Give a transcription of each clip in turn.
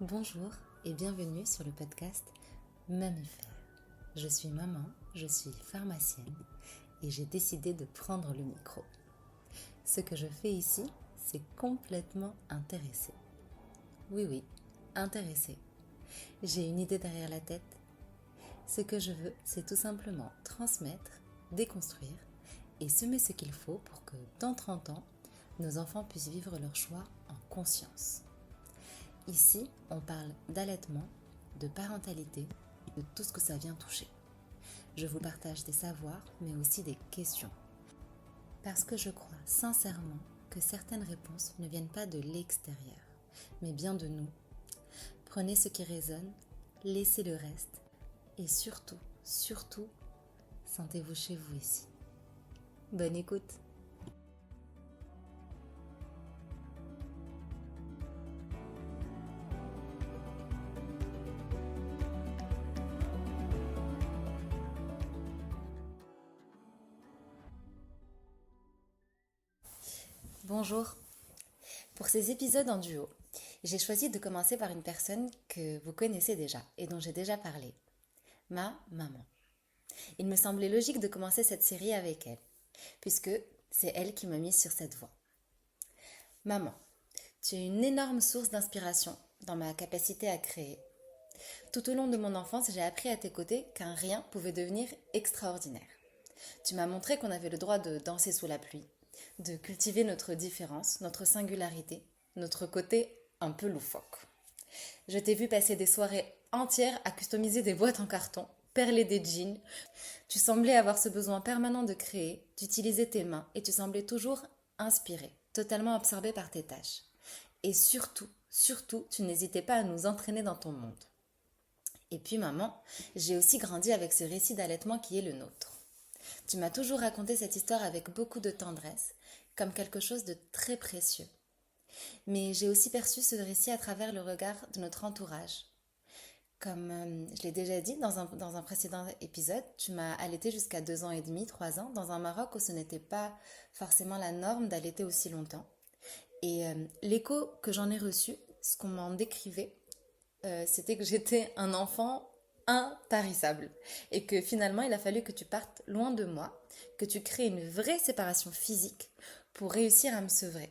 Bonjour et bienvenue sur le podcast Mammifère. Je suis maman, je suis pharmacienne et j'ai décidé de prendre le micro. Ce que je fais ici, c'est complètement intéressé. Oui, intéressé. J'ai une idée derrière la tête. Ce que je veux, c'est tout simplement transmettre, déconstruire et semer ce qu'il faut pour que dans 30 ans, nos enfants puissent vivre leur choix en conscience. Ici, on parle d'allaitement, de parentalité, de tout ce que ça vient toucher. Je vous partage des savoirs, mais aussi des questions. Parce que je crois sincèrement que certaines réponses ne viennent pas de l'extérieur, mais bien de nous. Prenez ce qui résonne, laissez le reste, et surtout, sentez-vous chez vous ici. Bonne écoute! Bonjour. Pour ces épisodes en duo, j'ai choisi de commencer par une personne que vous connaissez déjà et dont j'ai déjà parlé, ma maman. Il me semblait logique de commencer cette série avec elle, puisque c'est elle qui m'a mise sur cette voie. Maman, tu es une énorme source d'inspiration dans ma capacité à créer. Tout au long de mon enfance, j'ai appris à tes côtés qu'un rien pouvait devenir extraordinaire. Tu m'as montré qu'on avait le droit de danser sous la pluie, de cultiver notre différence, notre singularité, notre côté un peu loufoque. Je t'ai vu passer des soirées entières à customiser des boîtes en carton, perler des jeans. Tu semblais avoir ce besoin permanent de créer, d'utiliser tes mains et tu semblais toujours inspiré, totalement absorbé par tes tâches. Et surtout, tu n'hésitais pas à nous entraîner dans ton monde. Et puis maman, j'ai aussi grandi avec ce récit d'allaitement qui est le nôtre. Tu m'as toujours raconté cette histoire avec beaucoup de tendresse, comme quelque chose de très précieux. Mais j'ai aussi perçu ce récit à travers le regard de notre entourage. Comme je l'ai déjà dit dans un précédent épisode, tu m'as allaité jusqu'à 2 ans et demi, 3 ans, dans un Maroc où ce n'était pas forcément la norme d'allaiter aussi longtemps. Et l'écho que j'en ai reçu, ce qu'on m'en décrivait, c'était que j'étais un enfant intarissable. Et que finalement, il a fallu que tu partes loin de moi, que tu crées une vraie séparation physique pour réussir à me sevrer.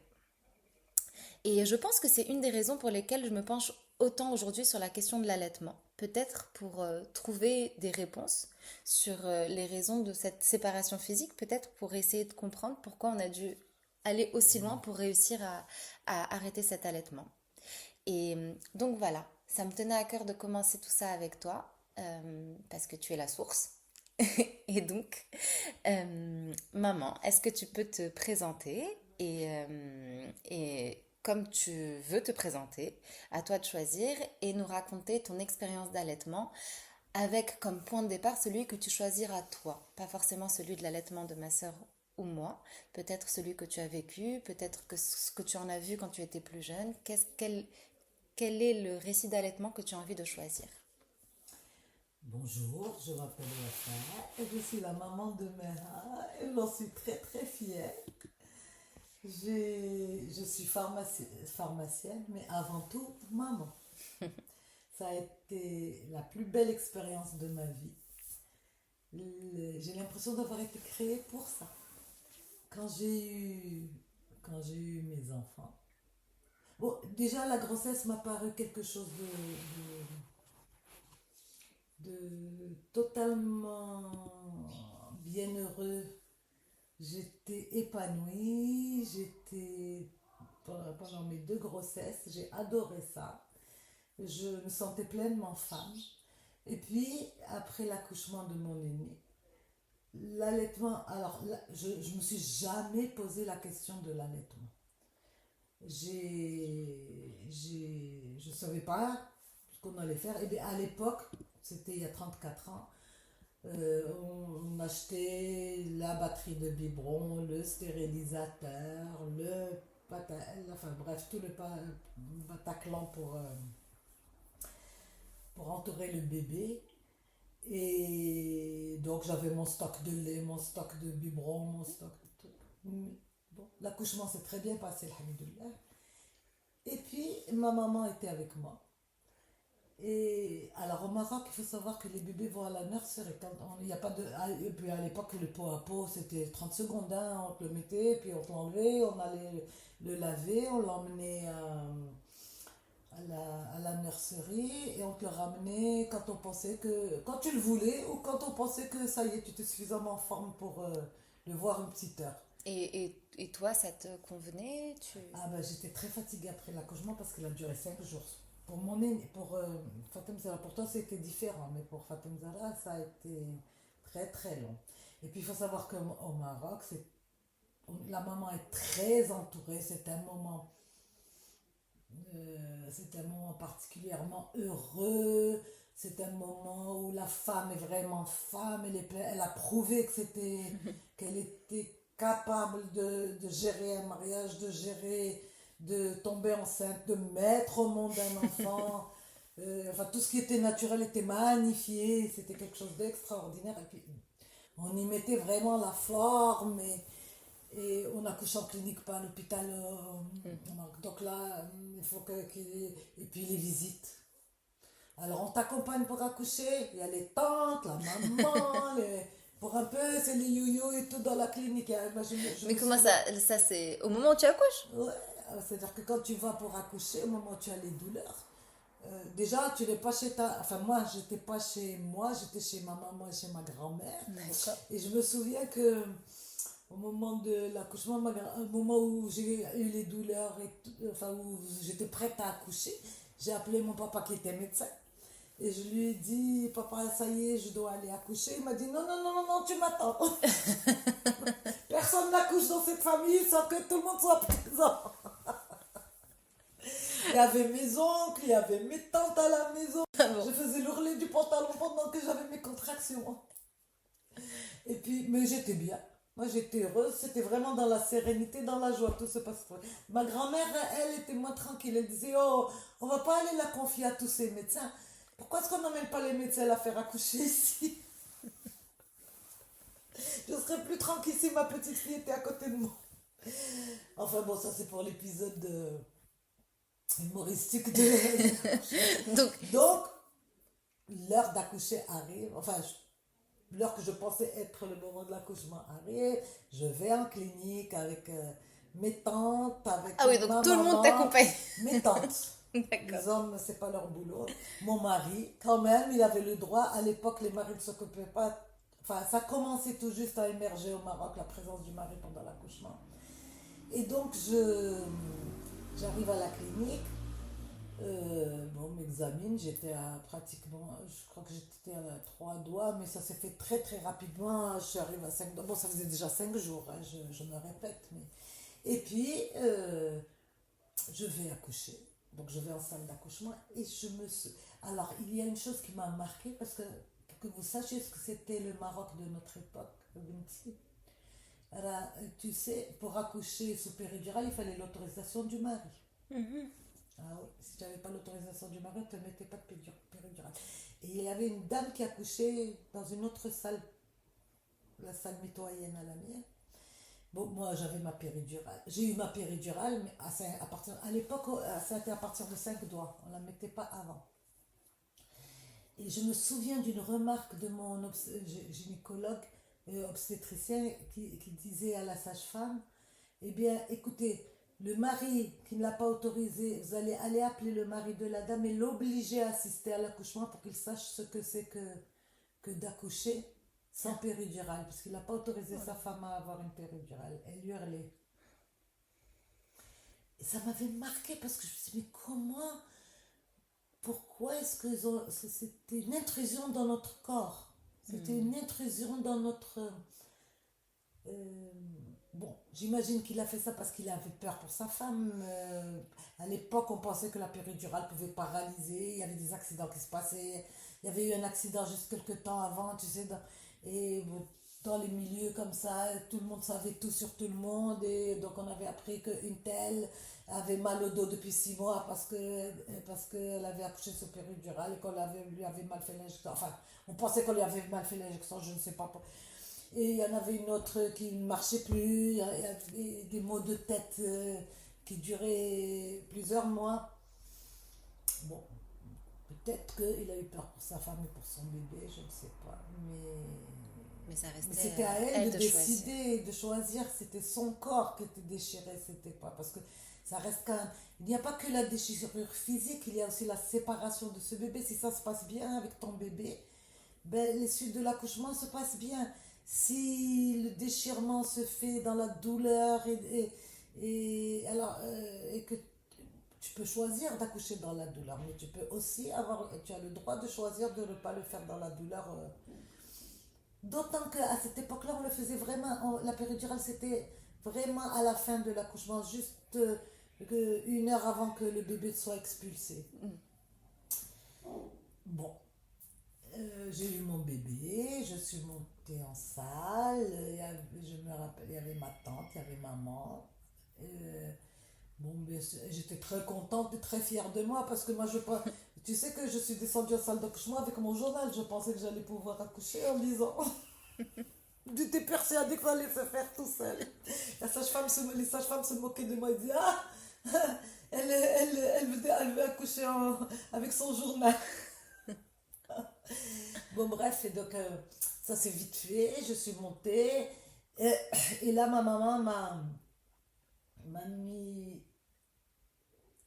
Et je pense que c'est une des raisons pour lesquelles je me penche autant aujourd'hui sur la question de l'allaitement. Peut-être pour trouver des réponses sur les raisons de cette séparation physique, peut-être pour essayer de comprendre pourquoi on a dû aller aussi loin pour réussir à arrêter cet allaitement. Et donc voilà, ça me tenait à cœur de commencer tout ça avec toi, parce que tu es la source. Et donc, maman, est-ce que tu peux te présenter et comme tu veux te présenter, à toi de choisir et nous raconter ton expérience d'allaitement avec comme point de départ celui que tu choisiras toi, pas forcément celui de l'allaitement de ma sœur ou moi, peut-être celui que tu as vécu, peut-être que ce que tu en as vu quand tu étais plus jeune. Quel est le récit d'allaitement que tu as envie de choisir? Bonjour, je m'appelle Wafa et je suis la maman de Meha et j'en suis très très fière. Je suis pharmacienne, mais avant tout maman. Ça a été la plus belle expérience de ma vie. J'ai l'impression d'avoir été créée pour ça. Quand j'ai eu, quand j'ai eu mes enfants. Bon, déjà la grossesse m'a paru quelque chose de totalement bienheureux. J'étais épanouie, pendant mes 2 grossesses, j'ai adoré ça. Je me sentais pleinement femme. Et puis, après l'accouchement de mon aîné, l'allaitement, alors là, je me suis jamais posé la question de l'allaitement. Je ne savais pas ce qu'on allait faire. Et bien, à l'époque, c'était il y a 34 ans, on achetait la batterie de biberon, le stérilisateur, enfin bref, tout le Bataclan pour entourer le bébé. Et donc j'avais mon stock de lait, mon stock de biberon, mon stock de tout. Bon, l'accouchement s'est très bien passé, alhamdoulilah. Et puis ma maman était avec moi. Et alors au Maroc, il faut savoir que les bébés vont à la nurserie. Il y a pas de, et puis à l'époque, le pot à pot, c'était 30 secondes. Hein, on te le mettait, puis on te l'enlevait, on allait le laver, on l'emmenait à la nurserie et on te le ramenait quand on pensait que, quand tu le voulais ou quand on pensait que ça y est, tu étais suffisamment en forme pour le voir une petite heure. Et toi, ça te convenait? Ah ben j'étais très fatiguée après l'accouchement parce qu'il a duré 5 jours. Pour mon aîné, pour Fatem Zara, pour toi c'était différent, mais pour Fatem Zara ça a été très très long. Et puis il faut savoir qu'au Maroc, la maman est très entourée, c'est un moment particulièrement heureux, c'est un moment où la femme est vraiment femme, elle a prouvé qu'elle était capable de gérer un mariage, de tomber enceinte, de mettre au monde un enfant. Enfin, tout ce qui était naturel était magnifié, c'était quelque chose d'extraordinaire. Et puis, on y mettait vraiment la forme et on accouche en clinique, pas à l'hôpital. Donc là, il faut et puis les visites. Alors on t'accompagne pour accoucher, il y a les tantes, la maman, pour un peu, c'est les yo-yo et tout dans la clinique. Moi, Mais comment ça c'est au moment où tu accouches? Ouais, c'est-à-dire que quand tu vas pour accoucher, au moment où tu as les douleurs, déjà tu n'es pas chez ta... Enfin moi, j'étais pas chez moi, j'étais chez ma maman et chez ma grand-mère. D'accord. Et je me souviens que au moment de l'accouchement, au moment où j'ai eu les douleurs, enfin où j'étais prête à accoucher, j'ai appelé mon papa qui était médecin. Et je lui ai dit, papa, ça y est, je dois aller accoucher. Il m'a dit, non, non, non, non, non, tu m'attends. Personne n'accouche dans cette famille sans que tout le monde soit présent. Il y avait mes oncles, il y avait mes tantes à la maison. Ah bon. Je faisais l'ourlet du pantalon pendant que j'avais mes contractions. Et puis, mais j'étais bien. Moi, j'étais heureuse. C'était vraiment dans la sérénité, dans la joie. Tout se passe. Ma grand-mère, elle, était moins tranquille. Elle disait, oh, on va pas aller la confier à tous ces médecins. Pourquoi est-ce qu'on n'emmène pas les médecins à la faire accoucher ici? Je serais plus tranquille si ma petite fille était à côté de moi. Enfin bon, ça c'est pour l'épisode humoristique de... Donc, Donc, l'heure d'accoucher arrive. Enfin, l'heure que je pensais être le moment de l'accouchement arrive. Je vais en clinique avec mes tantes, avec ah oui, donc ma tout le monde maman, t'accompagne. mes tantes. D'accord. Les hommes, c'est pas leur boulot. Mon mari, quand même, il avait le droit. À l'époque, les maris ne s'occupaient pas. Enfin, ça commençait tout juste à émerger au Maroc, la présence du mari pendant l'accouchement. Et donc, j'arrive à la clinique. Bon, on m'examine. J'étais à pratiquement. Je crois que j'étais à 3 doigts, mais ça s'est fait très très rapidement. Je suis arrivée à 5 doigts. Bon, ça faisait déjà 5 jours, hein, je me répète. Et puis, je vais accoucher. Donc je vais en salle d'accouchement et Alors il y a une chose qui m'a marquée parce que pour que vous sachiez ce que c'était le Maroc de notre époque, Binti. Alors, tu sais, pour accoucher sous péridurale, il fallait l'autorisation du mari. Ah oui, si tu n'avais pas l'autorisation du mari, tu ne te mettais pas de péridurale. Et il y avait une dame qui accouchait dans une autre salle, la salle mitoyenne à la mienne. Bon, moi j'avais ma péridurale. J'ai eu ma péridurale, mais à l'époque, c'était à partir de 5 doigts. On ne la mettait pas avant. Et je me souviens d'une remarque de mon gynécologue obstétricien qui disait à la sage-femme, eh bien, écoutez, le mari qui ne l'a pas autorisé, vous allez aller appeler le mari de la dame et l'obliger à assister à l'accouchement pour qu'il sache ce que c'est que d'accoucher sans péridurale, parce qu'il n'a pas autorisé sa femme à avoir une péridurale. Elle hurlait. Et ça m'avait marqué parce que je me suis dit, mais comment, pourquoi est-ce que c'était une intrusion dans notre corps? C'était une intrusion dans notre... euh, bon, j'imagine qu'il a fait ça parce qu'il avait peur pour sa femme. À l'époque, on pensait que la péridurale pouvait paralyser. Il y avait des accidents qui se passaient. Il y avait eu un accident juste quelques temps avant, tu sais, et dans les milieux comme ça, tout le monde savait tout sur tout le monde. Et donc, on avait appris qu'une telle avait mal au dos depuis 6 mois parce qu'elle avait accouché sous péridurale et lui avait mal fait l'injection. Enfin, on pensait qu'on lui avait mal fait l'injection, je ne sais pas. Et il y en avait une autre qui ne marchait plus. Il y avait des maux de tête qui duraient plusieurs mois. Bon, peut-être qu'il a eu peur pour sa femme et pour son bébé, je ne sais pas. Mais ça Mais restait c'était à elle elle de de choisir. décider, de choisir. C'était son corps qui était déchiré, c'était pas. Parce que ça reste quand même. Il n'y a pas que la déchirure physique, il y a aussi la séparation de ce bébé. Si ça se passe bien avec ton bébé, ben, les suites de l'accouchement se passent bien. Si le déchirement se fait dans la douleur et que tu peux choisir d'accoucher dans la douleur, mais tu peux aussi tu as le droit de choisir de ne pas le faire dans la douleur. D'autant qu'à cette époque-là, on le faisait vraiment, la péridurale, c'était vraiment à la fin de l'accouchement, juste une heure avant que le bébé soit expulsé. Bon, j'ai eu mon bébé, je suis montée en salle, je me rappelle, il y avait ma tante, il y avait maman. Euh, bon, j'étais très contente et très fière de moi parce que moi, tu sais que je suis descendue en salle d'accouchement avec mon journal, je pensais que j'allais pouvoir accoucher en lisant. J'étais persuadée qu'il fallait se faire tout seul. Les sages-femmes se moquaient de moi et disaient ah, elle veut accoucher avec son journal. Bon, bref, et donc ça s'est vite fait, je suis montée. Et, et là, ma maman m'a mis.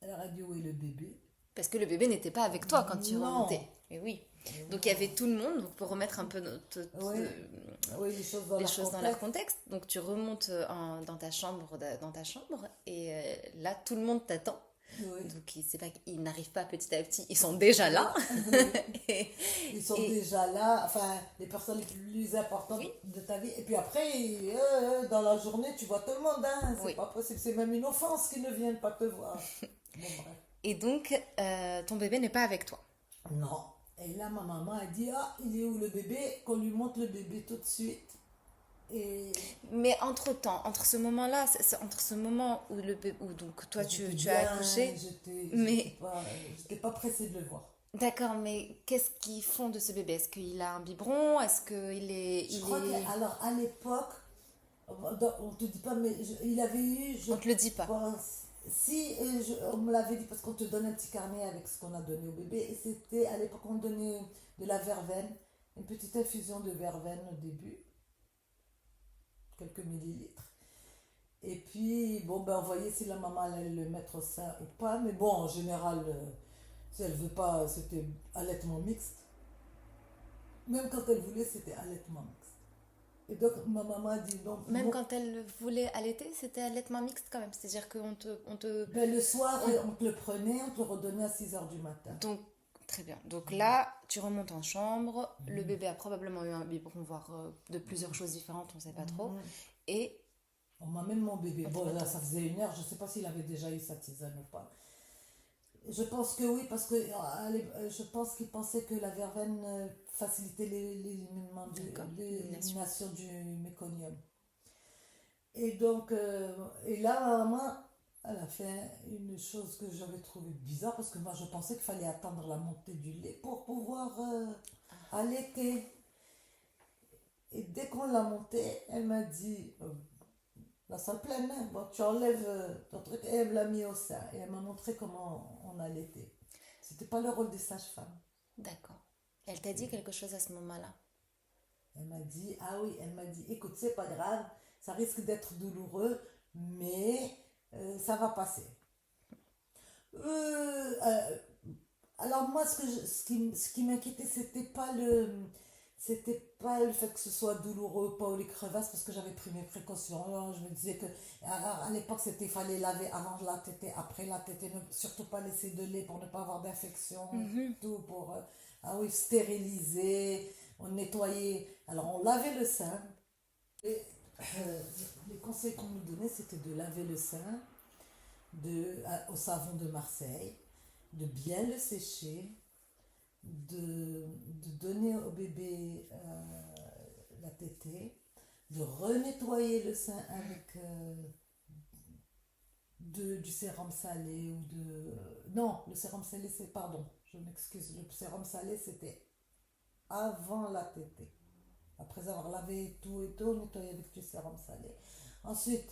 Elle a dit où est le bébé. Parce que le bébé n'était pas avec toi quand tu remontais. Non, Et oui. Donc il y non. avait tout le monde, donc pour remettre un peu Oui, oui, les choses dans les leur choses dans leur contexte. contexte. Donc tu remontes dans ta chambre et là tout le monde t'attend. Oui. Donc c'est pas qu'ils n'arrivent pas petit à petit, ils sont déjà là. Oui. et, Ils sont et déjà là, enfin, les personnes les plus importantes oui, de ta vie. Et puis après, dans la journée, tu vois tout le monde, hein. C'est oui. pas possible, c'est même une offense qu'ils ne viennent pas te voir. Bon, bref. Et donc ton bébé n'est pas avec toi. Non. Et là, ma maman a dit, ah, il est où le bébé? Qu'on lui montre le bébé tout de suite. Et Mais entre-temps, entre ce moment-là, entre ce moment où, où donc toi j'étais tu as bien, accouché, j'étais, mais j'étais pas pressée de le voir. d'accord, mais qu'est-ce qu'ils font de ce bébé? Est-ce qu'il a un biberon? Est-ce qu'il est, Je il crois est... que, alors, à l'époque, on te dit pas, mais il avait eu, je On te le dit pas. pense, si, on me l'avait dit parce qu'on te donne un petit carnet avec ce qu'on a donné au bébé, et c'était, à l'époque, on donnait de la verveine, une petite infusion de verveine au début, quelques millilitres. Et puis, bon, ben, on voyait si la maman allait le mettre au sein ou pas, mais bon, en général, si elle veut pas, c'était allaitement mixte. Même quand elle voulait, c'était allaitement mixte. Et donc, ma maman a dit, non, Même quand elle voulait allaiter, c'était allaitement mixte quand même. C'est-à-dire on te... ben, le soir, on- on te le prenait, on te le redonnait à 6 heures du matin. Donc, très bien. Donc là, tu remontes en chambre. Le bébé a probablement eu un biberon, voire de plusieurs choses différentes, on ne sait pas trop. Mhm. Et On m'amène mon bébé. on Bon, là, t'attend. ça faisait une heure, je ne sais pas s'il avait déjà eu sa tisane ou pas. Je pense que oui, parce que je pense qu'il pensait que la verveine facilitait D'accord, élimination. l'élimination du méconium. Et donc, et là, ma maman, elle a fait une chose que j'avais trouvée bizarre, parce que moi, je pensais qu'il fallait attendre la montée du lait pour pouvoir allaiter. Et dès qu'on l'a montée, elle m'a dit, la salle pleine, hein, bon, tu enlèves ton truc, et elle me l'a mis au sein. Et elle m'a montré comment on allaitait. C'était pas le rôle des sages-femmes. D'accord. Elle t'a dit quelque chose à ce moment-là? Elle m'a dit, ah oui, elle m'a dit, écoute, c'est pas grave, ça risque d'être douloureux, mais ça va passer. Euh, euh, alors moi, ce qui m'inquiétait, c'était pas le fait que ce soit douloureux, pas ou les crevasses, parce que j'avais pris mes précautions. Alors, je me disais que à l'époque, c'était il fallait laver avant la tétée, après la tétée, ne surtout pas laisser de lait pour ne pas avoir d'infection, tout pour ah oui, stériliser, on nettoyait. Alors on lavait le sein. Et, euh, les conseils qu'on nous donnait, c'était de laver le sein au savon de Marseille, de bien le sécher, de donner au bébé la tétée, de renettoyer le sein avec du sérum salé ou de... non, le sérum salé, c'est... Pardon, je m'excuse. Le sérum salé, c'était avant la tétée. Après avoir lavé tout et tout, nettoyer avec du sérum salé. Ensuite,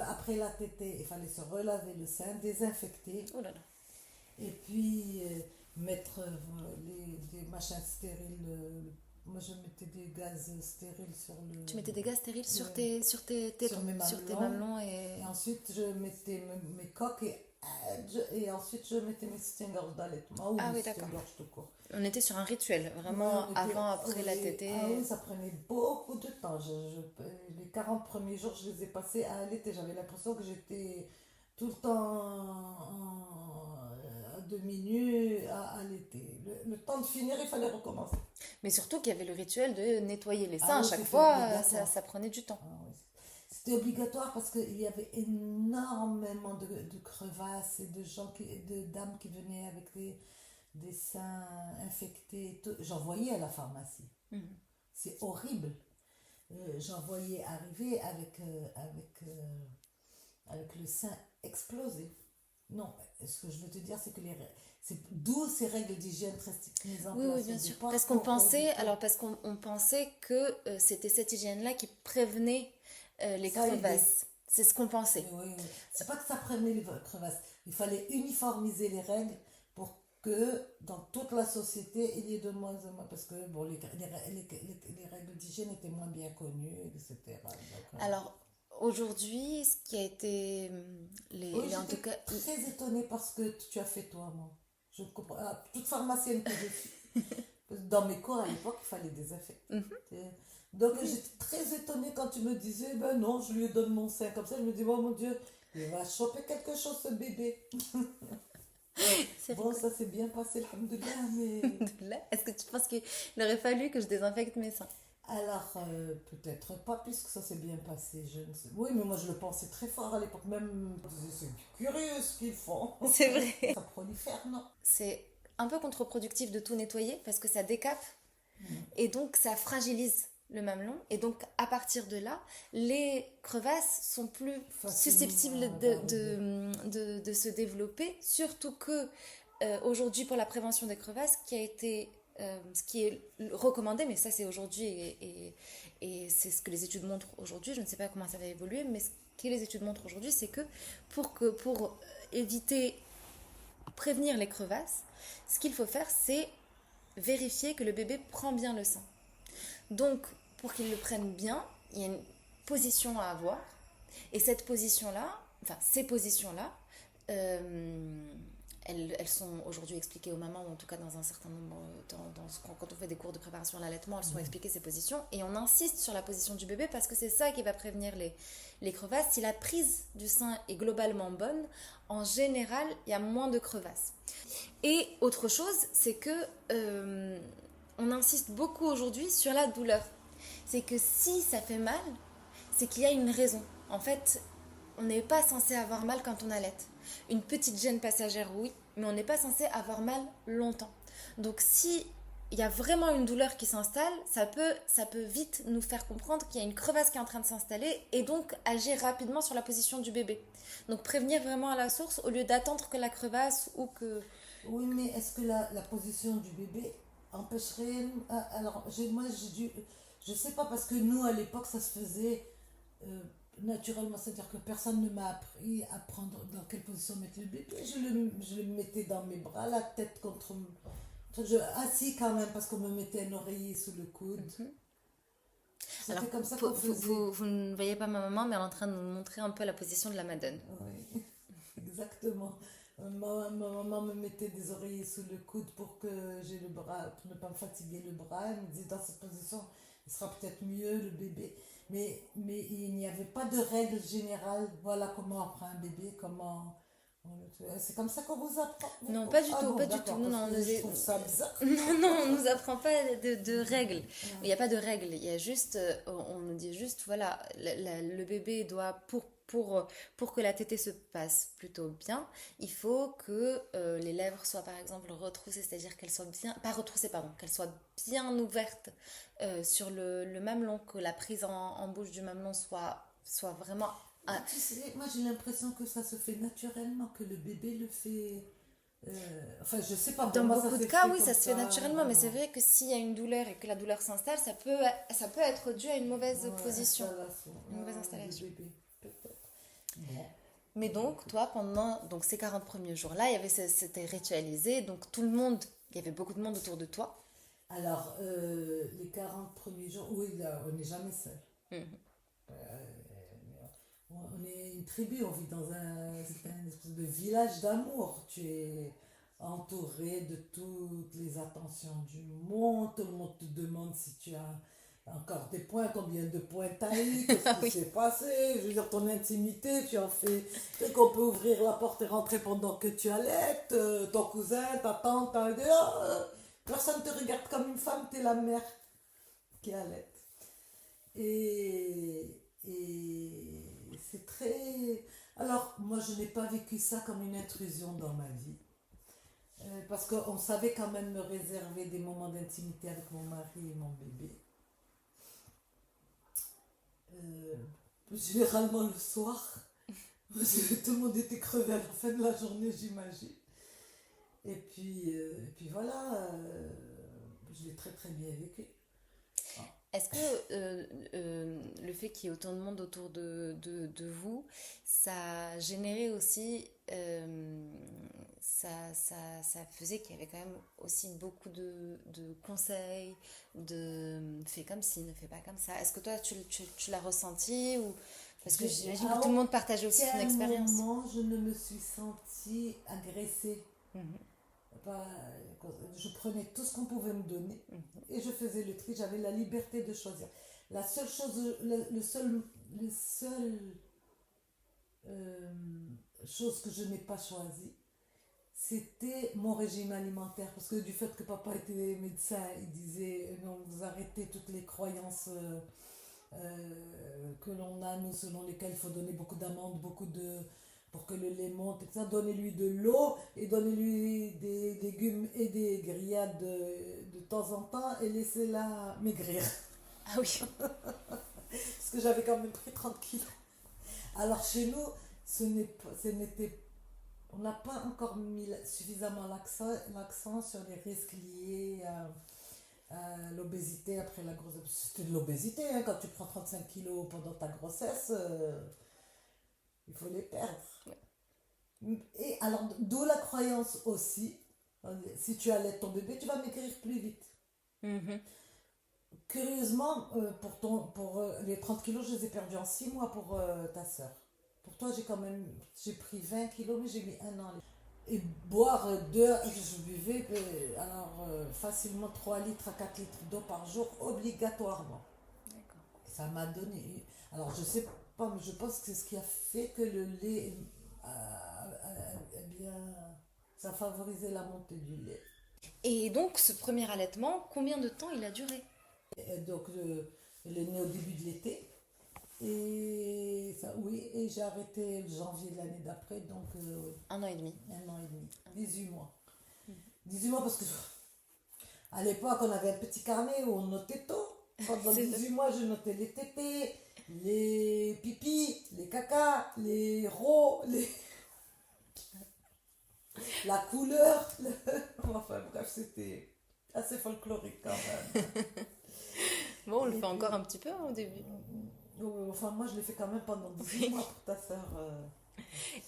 après la tétée, il fallait se relaver le sein, désinfecter. Oh là là. Et puis, mettre des machins stériles. Moi, je mettais des gaz stériles sur le... Tu mettais des gaz stériles sur sur mes sur tes mamelons. mamelons et... Et ensuite, je mettais mes coques et ensuite, je mettais mes soutiens-gorge d'allaitement ou Ah mes oui, d'accord. soutiens-gorge tout court. On était sur un rituel, vraiment Ouais, on était- avant, après la oui, tétée. ah oui, ça prenait beaucoup de temps. Les 40 premiers jours, je les ai passés à allaiter. J'avais l'impression que j'étais tout le temps à demi-nue à allaiter. Le temps de finir, il fallait recommencer. Mais surtout qu'il y avait le rituel de nettoyer les Ah seins à oui, chaque c'était fois, obligatoire. ça prenait du temps. Ah oui. C'était obligatoire parce qu'il y avait énormément de crevasses et de dames qui venaient avec des seins infectés. Et tout. J'en voyais à la pharmacie. Mhm. C'est horrible. J'en voyais arriver avec le sein explosé. Non, ce que je veux te dire, c'est que c'est d'où ces règles d'hygiène très strictes mises en Oui, place oui, au bien sûr. départ Parce qu'on pour pensait, éviter. alors parce qu'on pensait que c'était cette hygiène-là qui prévenait les Ça a aidé. crevasses. C'est ce qu'on pensait. Oui, oui, oui. C'est pas que ça prévenait les crevasses. Il fallait uniformiser les règles pour que dans toute la société, il y ait de moins en moins. Parce que bon, les règles d'hygiène étaient moins bien connues, etc. Donc, Alors, aujourd'hui, ce qui a été, oui, en tout j'étais cas, très étonnée parce que tu as fait toi, moi. Je comprends. Ah, toute pharmacienne que je suis. Dans mes cours à l'époque, il fallait désinfecter. Donc j'étais très étonnée quand tu me disais, ben non, je lui donne mon sein comme ça. Je me dis, oh mon Dieu, il va choper quelque chose ce bébé. c'est Bon, rigolo. ça s'est bien passé, alhamdoulilah, mais... Là, est-ce que tu penses qu'il aurait fallu que je désinfecte mes seins? Alors, peut-être pas, puisque ça s'est bien passé, je ne sais. Oui, mais moi je le pensais très fort à l'époque, même, je disais, c'est curieux ce qu'ils font. C'est vrai. Ça prolifère, non? C'est un peu contre-productif de tout nettoyer parce que ça décape et donc ça fragilise le mamelon. Et donc à partir de là, les crevasses sont plus Facilement susceptibles d'arriver. de se développer. Surtout que aujourd'hui, pour la prévention des crevasses, ce qui est recommandé, mais ça c'est aujourd'hui et c'est ce que les études montrent aujourd'hui, je ne sais pas comment ça va évoluer, mais ce que les études montrent aujourd'hui, c'est que pour éviter prévenir les crevasses, ce qu'il faut faire, c'est vérifier que le bébé prend bien le sein. Donc, pour qu'il le prenne bien, il y a une position à avoir. Et cette position-là, enfin, ces positions-là, elles sont aujourd'hui expliquées aux mamans, ou en tout cas dans un certain nombre, quand on fait des cours de préparation à l'allaitement, elles sont expliquées ces positions. Et on insiste sur la position du bébé parce que c'est ça qui va prévenir les crevasses. Si la prise du sein est globalement bonne, en général, il y a moins de crevasses. Et autre chose, c'est que on insiste beaucoup aujourd'hui sur la douleur. C'est que si ça fait mal, c'est qu'il y a une raison. En fait, on n'est pas censé avoir mal quand on allaite. Une petite gêne passagère, oui, mais on n'est pas censé avoir mal longtemps. Donc si il y a vraiment une douleur qui s'installe, ça peut vite nous faire comprendre qu'il y a une crevasse qui est en train de s'installer et donc agir rapidement sur la position du bébé. Donc prévenir vraiment à la source au lieu d'attendre que la crevasse ou que... Oui, mais est-ce que la position du bébé empêcherait... Alors, moi, je sais pas, parce que nous, à l'époque, ça se faisait naturellement. C'est-à-dire que personne ne m'a appris à prendre dans quelle position mettre le bébé. Je le mettais dans mes bras, la tête contre... assis quand même, parce qu'on me mettait un oreiller sous le coude. Alors, C'était comme ça qu'on faisait. vous ne voyez pas ma maman, mais elle est en train de nous montrer un peu la position de la madone. Oui, exactement. Ma maman me mettait des oreillers sous le coude pour que j'ai le bras, pour ne pas me fatiguer le bras. Elle me disait dans cette position, il sera peut-être mieux le bébé. Mais il n'y avait pas de règle générale. Voilà comment on prend un bébé, comment c'est comme ça qu'on vous apprend. Non, pas du Ah tout, bon, pas du tout. d'accord, Non, parce non, que je trouve ça bizarre. non, on nous apprend pas de règles. Il n'y a pas de règles. Il y a juste, on nous dit juste, voilà, le bébé doit, pour que la tétée se passe plutôt bien, il faut que les lèvres soient par exemple retroussées, c'est-à-dire qu'elles soient bien, pas retroussées, pardon, qu'elles soient bien ouvertes sur le mamelon, que la prise en bouche du mamelon soit vraiment... Tu sais, moi j'ai l'impression que ça se fait naturellement, que le bébé le fait. Enfin, je sais pas. Dans Moi, beaucoup ça de s'est cas, fait oui, comme ça se fait naturellement, mais c'est vraiment. vrai que s'il y a une douleur et que la douleur s'installe, ça peut être dû à une mauvaise Ouais, position, installation. une mauvaise Ouais, installation. du bébé, peut-être. Bon. Mais donc, toi, pendant donc, ces 40 premiers jours-là, il y avait, c'était ritualisé, donc tout le monde, il y avait beaucoup de monde autour de toi. Alors, les 40 premiers jours, oui, là, on n'est jamais seul. Mhm. On est une tribu, on vit dans c'est un espèce de village d'amour. Tu es entouré de toutes les attentions du monde. Tout le monde te demande si tu as encore des points, combien de points tu as eu, qu'est-ce Ah qui oui. s'est passé. Je veux dire, ton intimité, tu en fais. Dès qu'on peut ouvrir la porte et rentrer pendant que tu allaites, ton cousin, ta tante, personne ne te regarde comme une femme, tu es la mère qui allait. Et c'est très... Alors, moi, je n'ai pas vécu ça comme une intrusion dans ma vie. Parce qu'on savait quand même me réserver des moments d'intimité avec mon mari et mon bébé. Euh, Généralement le soir. Tout le monde était crevé à la fin de la journée, j'imagine. Et puis voilà, je l'ai très très bien vécu. Ah. Est-ce que le fait qu'il y ait autant de monde autour de vous, ça a généré aussi, ça faisait qu'il y avait quand même aussi beaucoup de conseils, de fais comme ci, ne fais pas comme ça. Est-ce que toi, tu l'as ressenti ou... Parce que j'imagine À que tout le monde partageait aussi son aucun expérience. moment je ne me suis sentie agressée. Mhm, Pas- Je prenais tout ce qu'on pouvait me donner mhm. et je faisais le tri. J'avais la liberté de choisir. La seule chose, le seul euh, chose que je n'ai pas choisi, c'était mon régime alimentaire. Parce que du fait que papa était médecin, il disait non, vous arrêtez toutes les croyances que l'on a, nous, selon lesquelles il faut donner beaucoup d'amandes, beaucoup de pour que le lait monte, et ça, donnez-lui de l'eau et donnez-lui des légumes et des grillades de temps en temps et laissez-la maigrir. Ah oui. Parce que j'avais quand même pris 30 kilos. Alors chez nous, ce n'était, on n'a pas encore mis suffisamment l'accent sur les risques liés à l'obésité après la grossesse. C'était de l'obésité, hein, quand tu prends 35 kilos pendant ta grossesse, il faut les perdre. Et alors, d'où la croyance aussi, si tu allaites ton bébé, tu vas maigrir plus vite. Mhm. Curieusement, pour les 30 kilos, je les ai perdus en 6 mois pour ta soeur. Pour toi, j'ai pris 20 kilos, mais j'ai mis un an. Et boire je buvais facilement 3 litres à 4 litres d'eau par jour, obligatoirement. D'accord. Ça m'a donné. Alors, je sais pas, mais je pense que c'est ce qui a fait que le lait, eh bien, ça favorisait la montée du lait. Et donc, ce premier allaitement, combien de temps il a duré? Et donc, elle est née au début de l'été. Et ça, oui, et j'ai arrêté le janvier de l'année d'après, donc Un an et demi. un an et demi, 18 mois. 18 mois parce que à l'époque, on avait un petit carnet où on notait tout. Pendant C'est ça. 18 mois, je notais les tétés, les pipis, les cacas, les rots, la couleur. Enfin bref, c'était assez folklorique quand même. Bon, on le Et fait puis, encore un petit peu hein, au début. enfin moi je l'ai fait quand même pendant 18 mois pour ta soeur.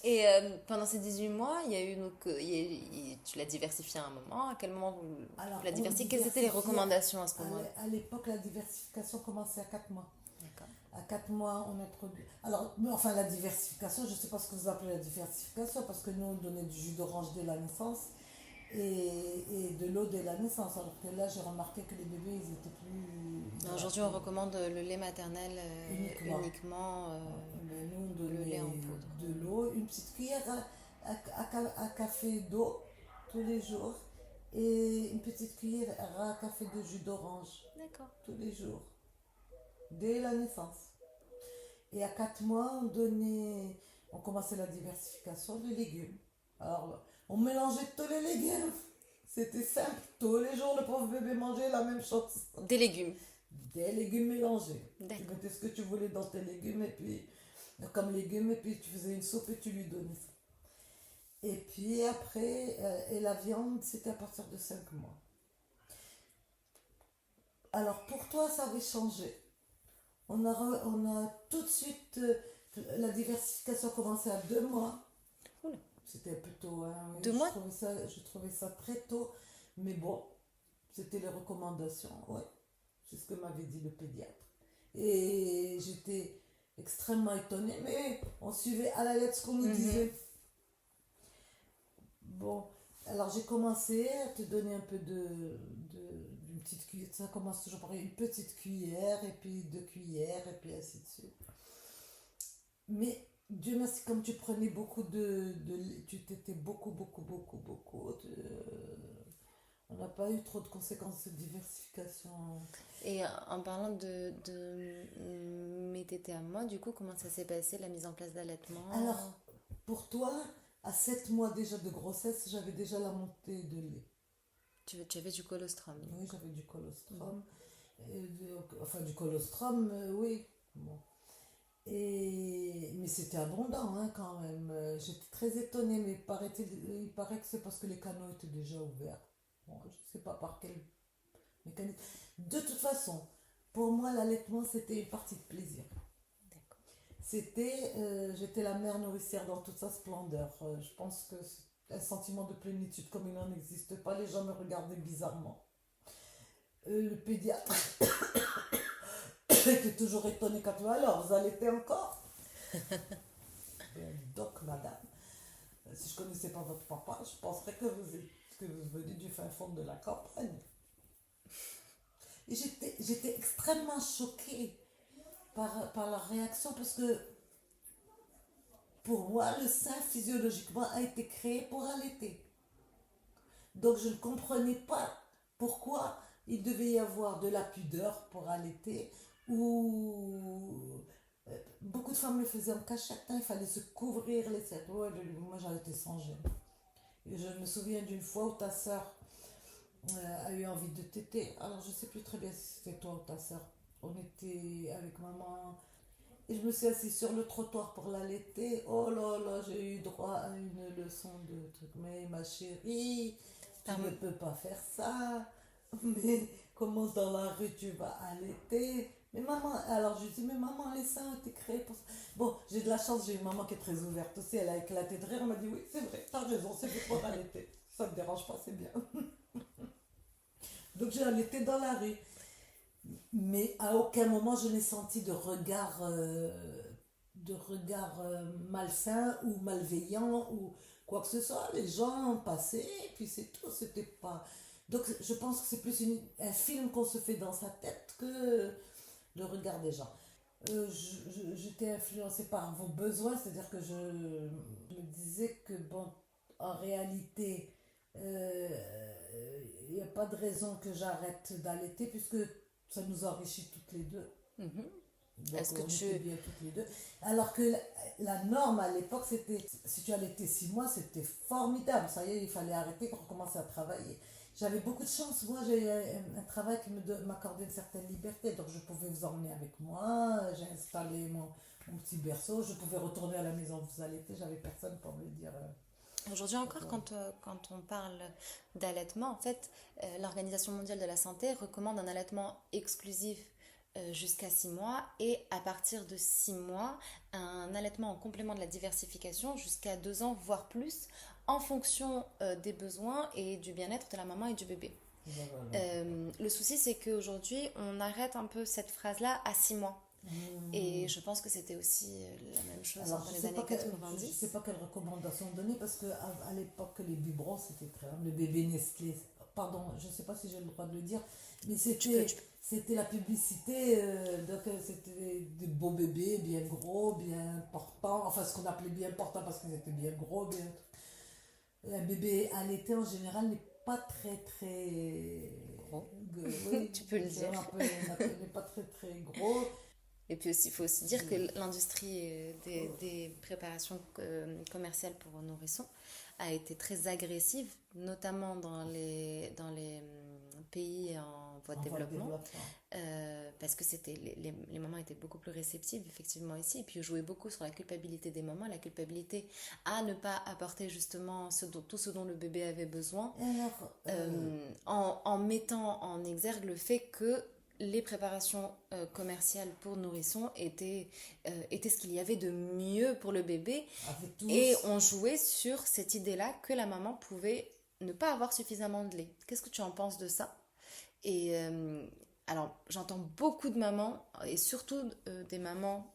Et pendant ces 18 mois, il y a eu donc, tu l'as diversifié à un moment. À quel moment vous Alors, la on diversifié? Quelles étaient les diversifiait. recommandations à ce moment-là? À l'époque, la diversification commençait à 4 mois. D'accord. À 4 mois, on introduit. Alors, mais enfin, la diversification, je ne sais pas ce que vous appelez la diversification, parce que nous, on donnait du jus d'orange dès la naissance et de l'eau dès la naissance. Alors que là, j'ai remarqué que les bébés, ils étaient plus. Non, aujourd'hui, on recommande le lait maternel Uniquement. uniquement, Mais nous, on le lait donnait en poudre. de l'eau, une petite cuillère à café d'eau tous les jours et une petite cuillère à café de jus d'orange D'accord. tous les jours, dès la naissance. Et à 4 mois, on commençait la diversification des légumes. Alors, on mélangeait tous les légumes. C'était simple. Tous les jours, le pauvre bébé mangeait la même chose. Des légumes. Des légumes mélangés. Tu D'accord. mettais ce que tu voulais dans tes légumes et puis, comme légumes, et puis tu faisais une soupe et tu lui donnais ça. Et puis après, et la viande, c'était à partir de 5 mois. Alors pour toi, ça avait changé. On a tout de suite La diversification a commencé à 2 mois. Oula. C'était plutôt, hein, oui, 2 mois? je trouvais ça très tôt. Mais bon, c'était les recommandations, ouais. C'est ce que m'avait dit le pédiatre. Et j'étais extrêmement étonnée, mais on suivait à la lettre ce qu'on nous disait. Bon, alors j'ai commencé à te donner un peu d'une petite cuillère. Ça commence toujours par une petite cuillère, et puis 2 cuillères, et puis ainsi de suite. Mais Dieu merci, comme tu prenais beaucoup tu t'étais beaucoup. On n'a pas eu trop de conséquences de diversification. Et en parlant mes tétés à moi, du coup, comment ça s'est passé, la mise en place d'allaitement? Alors, pour toi, à 7 mois déjà de grossesse, j'avais déjà la montée de lait. Tu avais du colostrum. Oui, j'avais du colostrum. Enfin, du colostrum, oui. Bon. Mais c'était abondant, hein, quand même. J'étais très étonnée, mais il paraît que c'est parce que les canaux étaient déjà ouverts. Bon, je ne sais pas par quel mécanisme. De toute façon, pour moi, l'allaitement, c'était une partie de plaisir. J'étais la mère nourricière dans toute sa splendeur. Je pense que un sentiment de plénitude comme il n'en existe pas. Les gens me regardaient bizarrement. Le pédiatre était toujours étonné quand alors, vous allaitez encore? Donc, madame, si je ne connaissais pas votre papa, je penserais que vous venez du fin fond de la campagne. Et j'étais extrêmement choquée par leur réaction parce que pour moi, le sein physiologiquement a été créé pour allaiter. Donc je ne comprenais pas pourquoi il devait y avoir de la pudeur pour allaiter ou beaucoup de femmes le faisaient en cachette, hein, il fallait se couvrir les seins. Ouais, moi j'allaitais sans gêne. Et je me souviens d'une fois où ta soeur a eu envie de téter. Alors je ne sais plus très bien si c'était toi ou ta soeur. On était avec maman et je me suis assise sur le trottoir pour l'allaiter. Oh là là, j'ai eu droit à une leçon de truc. Mais ma chérie, tu ne peux pas faire ça. Mais comment dans la rue tu vas allaiter? Mais maman, alors je lui dis, mais maman, les seins ont été créés pour ça. Bon, j'ai de la chance, j'ai une maman qui est très ouverte aussi. Elle a éclaté de rire. Elle m'a dit, oui, c'est vrai, t'as raison, c'est fait pour allaiter. Ça ne me dérange pas, c'est bien. Donc j'ai allaité dans la rue. Mais à aucun moment je n'ai senti de regard malsain ou malveillant ou quoi que ce soit. Les gens passaient et puis c'est tout. C'était pas. Donc je pense que c'est plus un film qu'on se fait dans sa tête que le regard des gens. J'étais influencée par vos besoins, c'est-à-dire que je me disais que bon, en réalité, il n'y a pas de raison que j'arrête d'allaiter puisque ça nous enrichit toutes les deux. Donc Est-ce que on tu... était bien toutes les deux. Alors que la norme à l'époque, c'était, si tu allaitais 6 mois, c'était formidable. Ça y est, il fallait arrêter pour commencer à travailler. J'avais beaucoup de chance. Moi, j'ai un travail qui m'accordait une certaine liberté. Donc je pouvais vous emmener avec moi. J'ai installé mon petit berceau. Je pouvais retourner à la maison vous allaiter. J'avais personne pour me dire... Aujourd'hui encore, quand on parle d'allaitement, en fait, l'Organisation mondiale de la santé recommande un allaitement exclusif jusqu'à 6 mois et à partir de 6 mois, un allaitement en complément de la diversification jusqu'à 2 ans, voire plus, en fonction des besoins et du bien-être de la maman et du bébé. Le souci, c'est qu'aujourd'hui, on arrête un peu cette phrase-là à 6 mois. Et je pense que c'était aussi la même chose dans les années 90. Je ne sais pas quelle recommandation donner parce qu'à l'époque, les biberons, c'était très bien. Le bébé Nestlé, pardon, je ne sais pas si j'ai le droit de le dire, mais c'était la publicité. Donc, c'était des beaux bébés, bien gros, bien portants. Enfin, ce qu'on appelait bien portants parce qu'ils étaient bien gros. Un bébé allaité en général n'est pas très, très gros. Oui, tu peux le dire. N'est pas très, très gros. Et puis aussi, il faut aussi dire que l'industrie des préparations commerciales pour nourrissons a été très agressive, notamment dans les pays en voie de développement, parce que les mamans étaient beaucoup plus réceptives, effectivement, ici, et puis jouaient beaucoup sur la culpabilité des mamans, la culpabilité à ne pas apporter justement tout ce dont le bébé avait besoin, en mettant en exergue le fait que les préparations commerciales pour nourrissons étaient ce qu'il y avait de mieux pour le bébé. Avec tous. Et on jouait sur cette idée-là que la maman pouvait ne pas avoir suffisamment de lait. Qu'est-ce que tu en penses de ça? Et alors, j'entends beaucoup de mamans, et surtout des mamans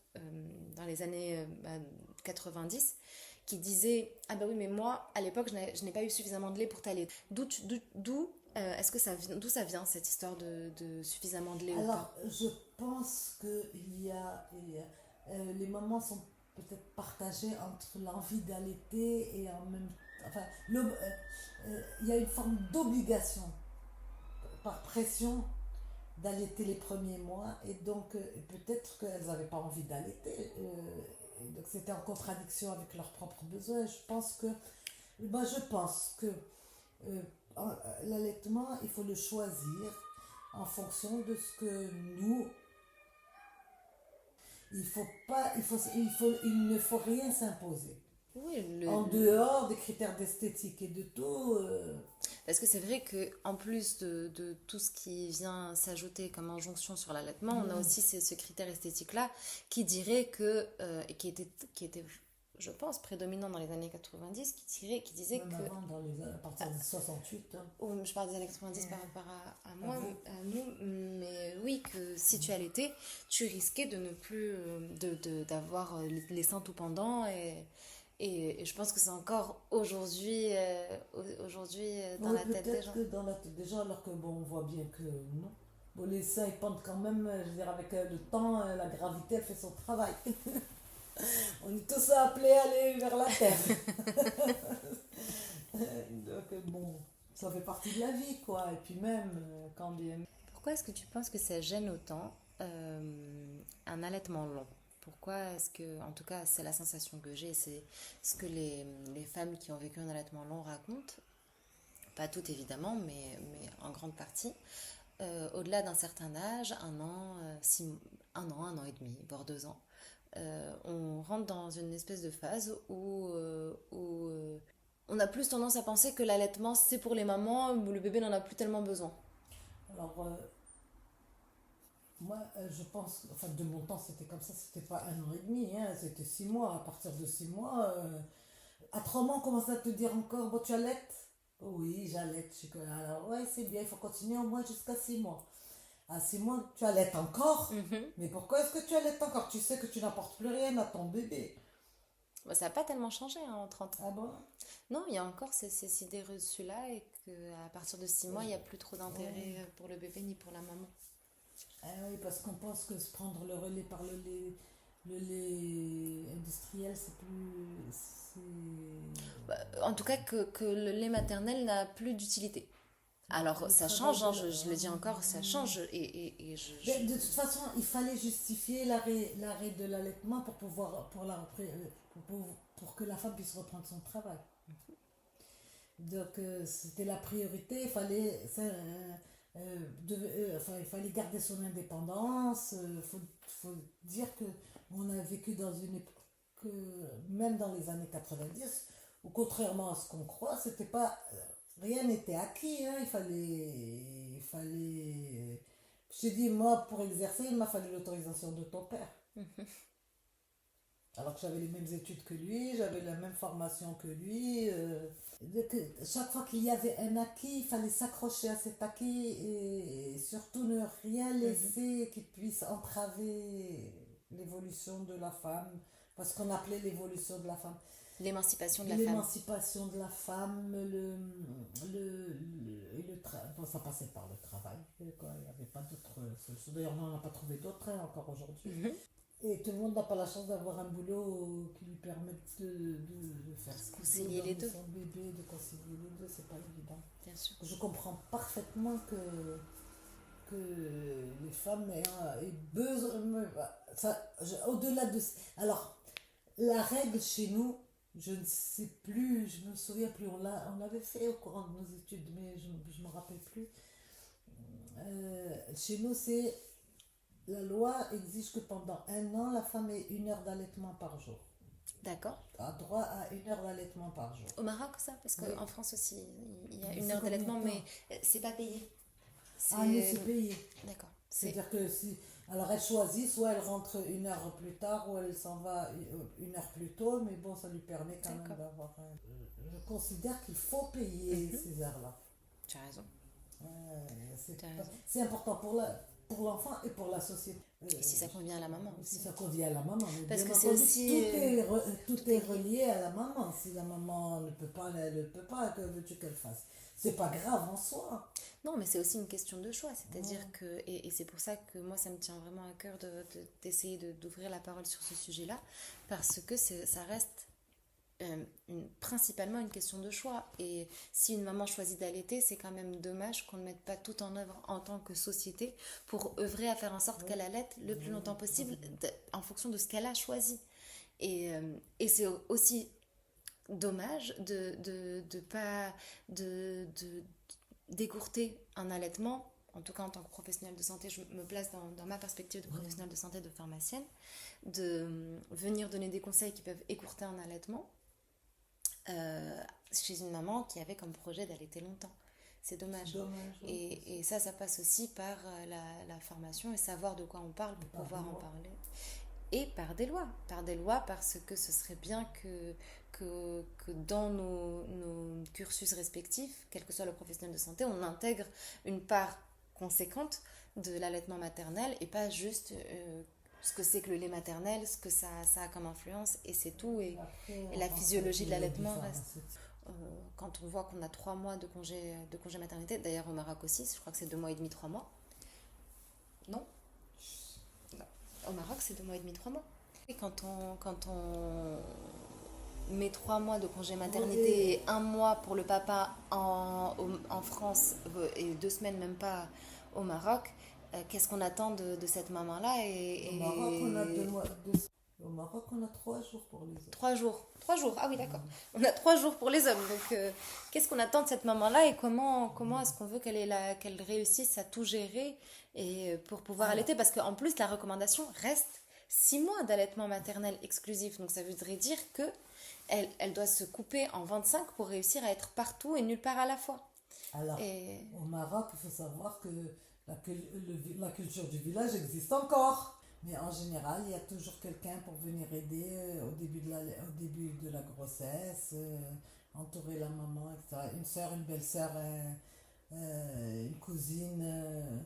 dans les années 90, qui disaient: ah bah oui, mais moi, à l'époque, je n'ai pas eu suffisamment de lait pour t'allaiter. D'où ça vient, cette histoire de suffisamment de lait ou Alors, pas? je pense que les mamans sont peut-être partagées entre l'envie d'allaiter et en même enfin, il y a une forme d'obligation par pression d'allaiter les premiers mois et donc peut-être qu'elles n'avaient pas envie d'allaiter et donc c'était en contradiction avec leurs propres besoins. Je pense que euh, l'allaitement il faut le choisir en fonction de ce que nous il ne faut rien s'imposer Oui, en dehors des critères d'esthétique et de tout. parce que c'est vrai que en plus de tout ce qui vient s'ajouter comme injonction sur l'allaitement, on a aussi ce critère esthétique-là qui dirait que, et qui était, je pense, prédominant dans les années 90, qui disait Même que, avant, à partir de 68. Hein. je parle des années 90 par rapport à moi, à nous, mais oui, que si tu allaitais, tu risquais de ne plus, d'avoir les seins tout pendants et je pense que c'est encore aujourd'hui dans Oui, la tête des peut-être gens. que dans la tête des gens, alors que bon, on voit bien que non. Bon, les seins, ils pendent quand même, je veux dire, avec le temps, la gravité, elle fait son travail. On est tous appelés à aller vers la terre. Donc, bon, ça fait partie de la vie, quoi. Et puis même, quand bien. Pourquoi est-ce que tu penses que ça gêne autant un allaitement long? Pourquoi est-ce que, en tout cas, c'est la sensation que j'ai, c'est ce que les femmes qui ont vécu un allaitement long racontent, pas toutes évidemment, mais en grande partie, au-delà d'un certain âge, un an et demi, voire 2 ans, on rentre dans une espèce de phase où on a plus tendance à penser que l'allaitement c'est pour les mamans où le bébé n'en a plus tellement besoin. Alors, moi, je pense, enfin, de mon temps, c'était comme ça, c'était pas 1 an et demi, hein, c'était 6 mois. À partir de 6 mois, à 3 mois, on commence à te dire encore, bon, tu allaites? Oui, j'allaite. Je suis comme, alors, ouais, c'est bien, il faut continuer au moins jusqu'à 6 mois. À 6 mois, tu allaites encore? Mais pourquoi est-ce que tu allaites encore? Tu sais que tu n'apportes plus rien à ton bébé. Bah, ça n'a pas tellement changé hein, en 30 ans. Ah bon? Non, il y a encore ces idées reçues-là et qu'à partir de 6 mois, il n'y a plus trop d'intérêt pour le bébé ni pour la maman. Ah oui, parce qu'on pense que se prendre le relais par le lait industriel, c'est plus. Bah, en tout cas, que le lait maternel n'a plus d'utilité. Alors, Le ça travail change, hein, je le dis encore, ça change. Mais de toute façon, il fallait justifier l'arrêt de l'allaitement pour pouvoir pour que la femme puisse reprendre son travail. Donc c'était la priorité. Il fallait garder son indépendance. Faut dire que on a vécu dans une époque même dans les années 90 où contrairement à ce qu'on croit, c'était pas rien n'était acquis. Hein. Je t'ai dit, moi, pour exercer, il m'a fallu l'autorisation de ton père. Alors que j'avais les mêmes études que lui, j'avais la même formation que lui. Chaque fois qu'il y avait un acquis, il fallait s'accrocher à cet acquis et surtout ne rien laisser qui puisse entraver l'évolution de la femme. Parce qu'on appelait l'évolution de la femme. L'émancipation de la femme. L'émancipation de la femme, bon, ça passait par le travail. Quoi. Il n'y avait pas d'autres solutions. D'ailleurs, on n'en a pas trouvé d'autres encore aujourd'hui. Et tout le monde n'a pas la chance d'avoir un boulot qui lui permette de faire ce qu'il concilier les deux. Son bébé, de concilier les deux, c'est pas évident. Bien sûr. Je comprends parfaitement que les femmes aient besoin. Au-delà de. Alors, la règle chez nous, je ne sais plus, je me souviens plus, on l'avait fait au courant de nos études, mais je ne me rappelle plus. Chez nous, la loi exige que pendant 1 an, la femme ait 1 heure d'allaitement par jour. D'accord. A droit à 1 heure d'allaitement par jour. Au Maroc, ça? Parce qu'en Oui. France aussi, il y a 1 heure d'allaitement, mais c'est pas payé. Ah, mais c'est payé. D'accord. C'est-à-dire que si... Alors elle choisit, soit elle rentre 1 heure plus tard, ou elle s'en va 1 heure plus tôt, mais bon, ça lui permet quand même d'avoir... Je considère qu'il faut payer ces heures-là. Tu as raison. C'est important pour l'enfant et pour la société. Et si ça convient à la maman aussi. Si ça convient à la maman. Parce que c'est entendu, aussi... tout est relié à la maman. Si la maman ne peut pas, elle ne peut pas, que veux-tu qu'elle fasse? C'est pas grave en soi. Non, mais c'est aussi une question de choix. C'est-à-dire que... Et c'est pour ça que moi, ça me tient vraiment à cœur d'essayer d'ouvrir la parole sur ce sujet-là. Parce que ça reste... principalement une question de choix, et si une maman choisit d'allaiter, c'est quand même dommage qu'on ne mette pas tout en œuvre en tant que société pour œuvrer à faire en sorte qu'elle allaite le plus longtemps possible en fonction de ce qu'elle a choisi. Et c'est aussi dommage de pas d'écourter un allaitement. En tout cas, en tant que professionnelle de santé, je me place dans ma perspective de professionnelle de santé, de pharmacienne, de venir donner des conseils qui peuvent écourter un allaitement chez une maman qui avait comme projet d'allaiter longtemps. C'est dommage. Et ça passe aussi par la formation et savoir de quoi on parle pour pouvoir en parler. Et par des lois. Parce que ce serait bien que dans nos cursus respectifs, quel que soit le professionnel de santé, on intègre une part conséquente de l'allaitement maternel et pas juste ce que c'est que le lait maternel, ce que ça a comme influence, et c'est tout. Et la physiologie de l'allaitement reste. Quand on voit qu'on a 3 mois de congé maternité, d'ailleurs au Maroc aussi, je crois que c'est 2 mois et demi, 3 mois. Non. Au Maroc, c'est 2 mois et demi, 3 mois. Et quand on met 3 mois de congé maternité et 1 mois pour le papa en France et 2 semaines même pas au Maroc, qu'est-ce qu'on attend de cette maman-là Au Maroc, on a 2 mois. Au Maroc, on a 3 jours pour les hommes. 3 jours. Ah oui, d'accord. On a 3 jours pour les hommes. Donc, qu'est-ce qu'on attend de cette maman-là et comment est-ce qu'on veut qu'elle réussisse à tout gérer et pour pouvoir allaiter? Parce qu'en plus, la recommandation reste 6 mois d'allaitement maternel exclusif. Donc, ça voudrait dire qu'elle doit se couper en 25 pour réussir à être partout et nulle part à la fois. Alors, au Maroc, il faut savoir que la culture du village existe encore. Mais en général, il y a toujours quelqu'un pour venir aider au début de la grossesse, entourer la maman, etc. Une soeur, une belle-sœur, une cousine,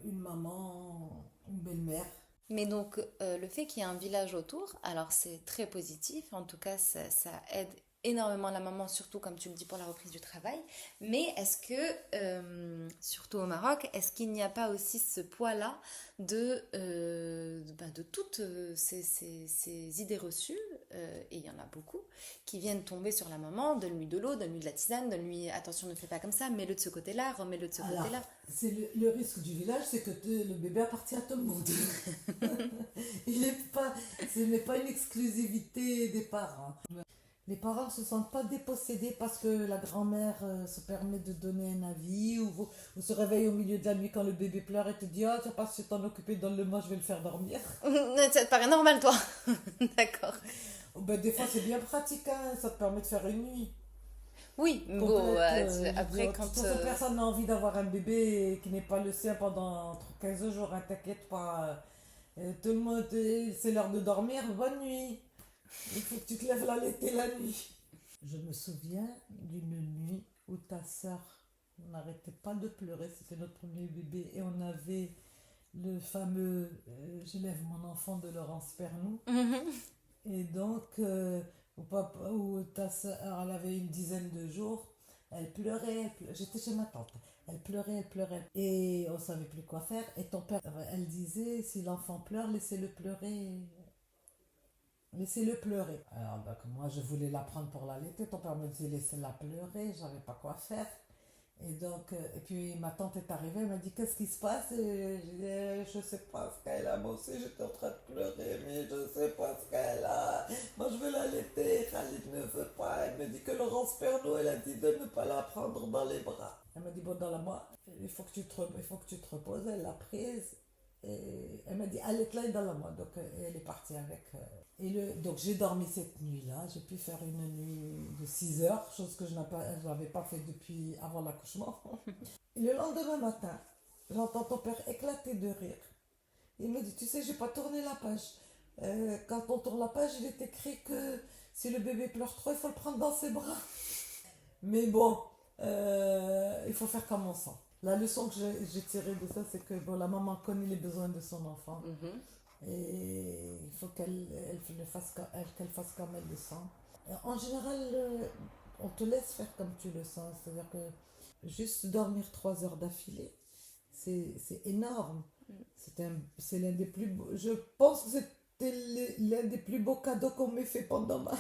une maman, une belle-mère. Mais donc, le fait qu'il y ait un village autour, alors c'est très positif. En tout cas, ça aide énormément la maman, surtout comme tu le dis pour la reprise du travail. Mais est-ce que, surtout au Maroc, est-ce qu'il n'y a pas aussi ce poids-là de toutes ces idées reçues, et il y en a beaucoup, qui viennent tomber sur la maman, donne-lui de l'eau, donne-lui de la tisane, donne-lui, attention ne fais pas comme ça, mets-le de ce côté-là, remets-le de ce côté-là. C'est le risque du village, c'est que le bébé appartient à tout le monde. Ce n'est pas une exclusivité des parents. Les parents ne se sentent pas dépossédés parce que la grand-mère se permet de donner un avis ou se réveille au milieu de la nuit quand le bébé pleure et te dit « Ah, tu n'as pas su t'en occuper, donne-le-moi, je vais le faire dormir. » Ça te paraît normal, toi? D'accord. Des fois, c'est bien pratique, hein, ça te permet de faire une nuit. Oui, après quand... personne n'a envie d'avoir un bébé qui n'est pas le sien pendant 15 jours, hein, t'inquiète pas. Tout le monde, c'est l'heure de dormir, bonne nuit. Il faut que tu te lèves l'été la nuit. Je me souviens d'une nuit où ta soeur n'arrêtait pas de pleurer. C'était notre premier bébé et on avait le fameux Je lève mon enfant de Laurence Pernou. Et donc, où ta soeur, elle avait une dizaine de jours, elle pleurait. J'étais chez ma tante. Elle pleurait. Et on ne savait plus quoi faire. Et ton père, elle disait, si l'enfant pleure, laissez-le pleurer. Laissez-le pleurer. Alors, moi, je voulais la prendre pour l'allaiter. Ton père me disait, laissez-la pleurer. Je n'avais pas quoi faire. Et donc, et puis ma tante est arrivée, elle m'a dit, qu'est-ce qui se passe? Et je dis, je sais pas ce qu'elle a. Moi aussi, j'étais en train de pleurer, mais je sais pas ce qu'elle a. Moi, je veux l'allaiter. Khalid ne veut pas. Elle me dit que Laurence Pernou, elle a dit de ne pas la prendre dans les bras. Elle m'a dit, bon, il faut que tu te reposes. Elle l'a prise. Et elle m'a dit, allaite-la et donne-la moi. Donc, elle est partie avec. Donc, j'ai dormi cette nuit-là. J'ai pu faire une nuit de 6 heures, chose que je n'avais pas fait depuis avant l'accouchement. Et le lendemain matin, j'entends ton père éclater de rire. Il me dit, tu sais, j'ai pas tourné la page. Quand on tourne la page, il est écrit que si le bébé pleure trop, il faut le prendre dans ses bras. Mais bon, il faut faire comme on sent. La leçon que j'ai tirée de ça, c'est que bon, la maman connaît les besoins de son enfant. Et il faut qu'elle fasse comme elle le sent. En général, on te laisse faire comme tu le sens. C'est-à-dire que juste dormir 3 heures d'affilée, c'est énorme. C'est l'un des plus beaux. Je pense que c'était l'un des plus beaux cadeaux qu'on m'ait fait pendant ma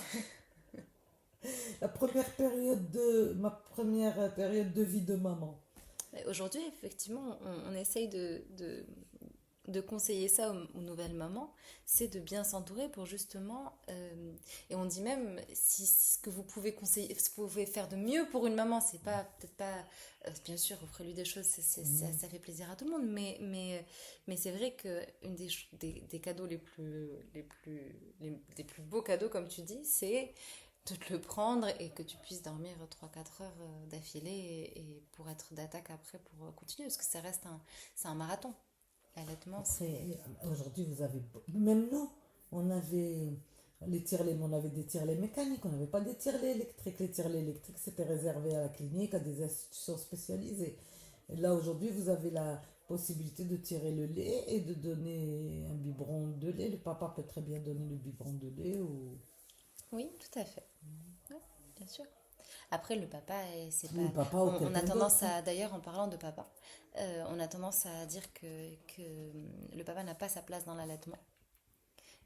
première période de vie de maman. Aujourd'hui, effectivement, on essaye de conseiller ça aux nouvelles mamans, c'est de bien s'entourer pour justement, et on dit même, si ce que vous pouvez conseiller, ce que vous pouvez faire de mieux pour une maman, c'est pas, peut-être pas, bien sûr, offrez-lui des choses, ça fait plaisir à tout le monde, mais c'est vrai que une des cadeaux les plus beaux cadeaux, comme tu dis, c'est de te le prendre et que tu puisses dormir 3-4 heures d'affilée et pour être d'attaque après pour continuer, parce que ça reste c'est un marathon. L'allaitement, après, aujourd'hui, vous avez. Même nous, on avait on avait des tirelets mécaniques, on n'avait pas des tirelets électriques. Les tirelets électriques, c'était réservé à la clinique, à des institutions spécialisées. Et là, aujourd'hui, vous avez la possibilité de tirer le lait et de donner un biberon de lait. Le papa peut très bien donner le biberon de lait ou. Oui, tout à fait. Ouais, bien sûr. Après, le papa, c'est Ou le pas. papa ou On a quelqu'un tendance d'autre. à, d'ailleurs, en parlant de papa, on a tendance à dire que le papa n'a pas sa place dans l'allaitement.